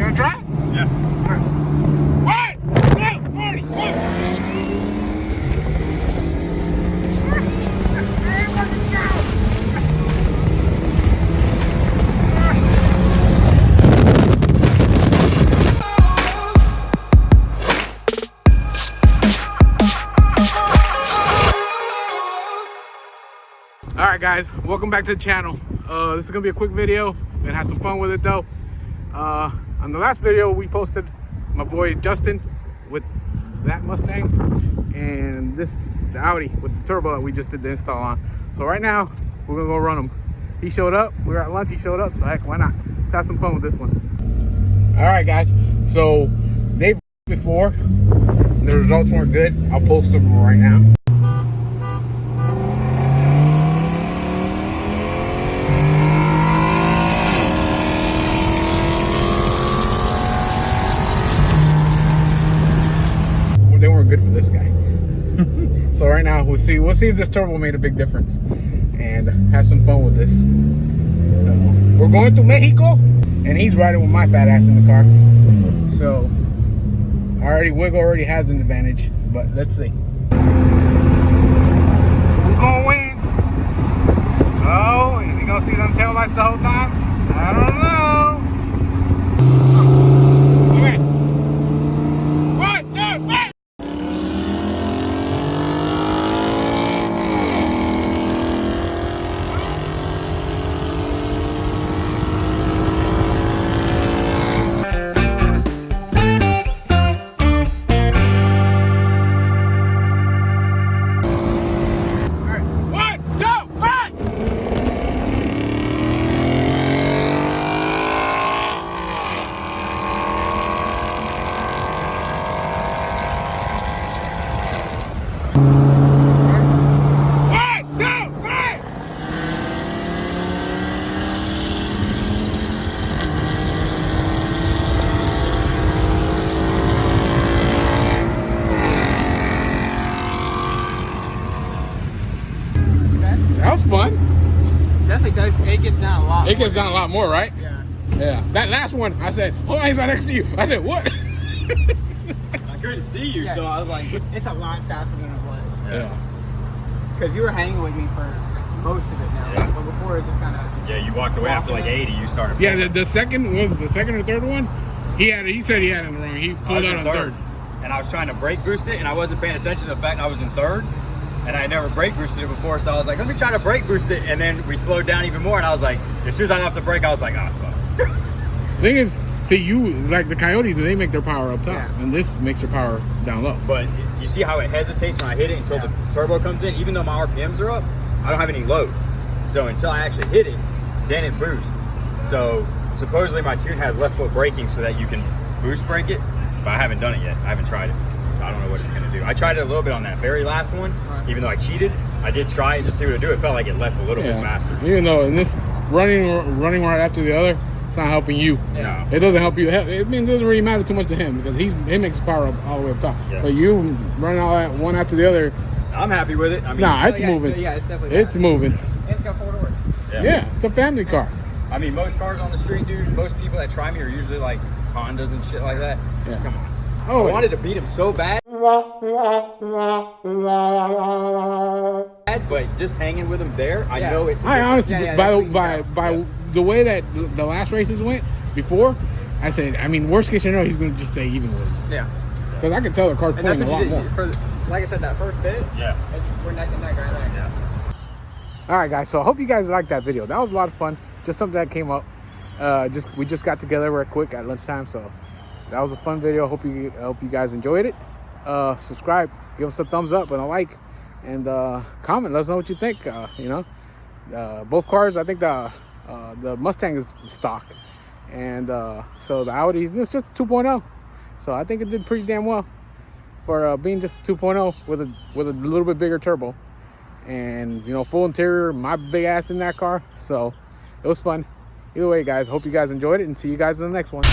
gonna try? Yeah. Alright. What? 40. Alright guys, welcome back to the channel. This is gonna be a quick video. We're gonna have some fun with it though. On the last video we posted my boy Justin with that Mustang and this the Audi with the turbo that we just did the install on. So right now we're gonna go run them. He showed up, we were at lunch, he showed up, so heck, why not? Let's have some fun with this one. Alright guys, so they've before, the results weren't good. I'll post them right now. They weren't good for this guy. So right now we'll see if this turbo made a big difference and have some fun with this. We're going to Mexico and he's riding with my fat ass in the car. So Wiggle already has an advantage, but let's see. Who's gonna win? Oh, is he gonna see them taillights the whole time? I don't know. Okay. 1, 2, 3. That was fun. Definitely does. It gets down a lot. It gets down a lot more, right? Yeah. Yeah. That last one, I said, oh, he's right next to you. I said, what? I couldn't see you, Yeah. so I was like, It's a lot faster than it was. Yeah. Because you were hanging with me for most of it now. Yeah. But before it just kind of. yeah, you walked away after like 80. You started. Yeah, the second was the second or third one. He said he had it in the wrong. He I pulled was out in on third, and I was trying to brake boost it, and I wasn't paying attention to the fact I was in third, and I never brake boosted it before. So I was like, let me try to brake boost it, and then we slowed down even more, and I was like, as soon as I got off the brake, I was like, ah, fuck. Thing is, see, you like the Coyotes, they make their power up top, Yeah. and this makes their power down low. But you see how it hesitates when I hit it until the turbo comes in. Even though my RPMs are up, I don't have any load. So until I actually hit it, then it boosts. So supposedly my tune has left foot braking so that you can boost brake it, but I haven't done it yet. I haven't tried it. I don't know what it's gonna do. I tried it a little bit on that very last one, even though I cheated. I did try it just to see what it do. It felt like it left a little bit faster. Even though in this running right after the other, it's not helping you. Yeah. It doesn't help you. I mean, it doesn't really matter too much to him because he makes his power up all the way up top. Yeah. But you running all that one after the other. I'm happy with it. I mean, Nah, it's moving. Yeah, it's definitely. It's moving. And it's got 4 doors. Yeah, it's a family car. I mean, most cars on the street, dude, most people that try me are usually like Hondas and shit like that. Yeah. Come on. Oh, I wanted to beat him so bad. But just hanging with him there, I know it's. I honestly, by definitely the way that the last races went before, I said, I mean, worst case scenario, he's going to just stay even with him. Yeah. Because I can tell the car's And that's pulling a what lot you did. more. Like I said, that first bit. Yeah. We're neck and neck right there. Yeah. All right, guys. So I hope you guys liked that video. That was a lot of fun. Just something that came up. We just got together real quick at lunchtime, so that was a fun video. Hope you guys enjoyed it. Subscribe, give us a thumbs up and a like, and comment. Let us know what you think. Both cars. I think the Mustang is stock, and so the Audi is just 2.0. So I think it did pretty damn well for being just 2.0 with a little bit bigger turbo, and full interior. My big ass in that car, so it was fun. Either way, guys, hope you guys enjoyed it, and see you guys in the next one.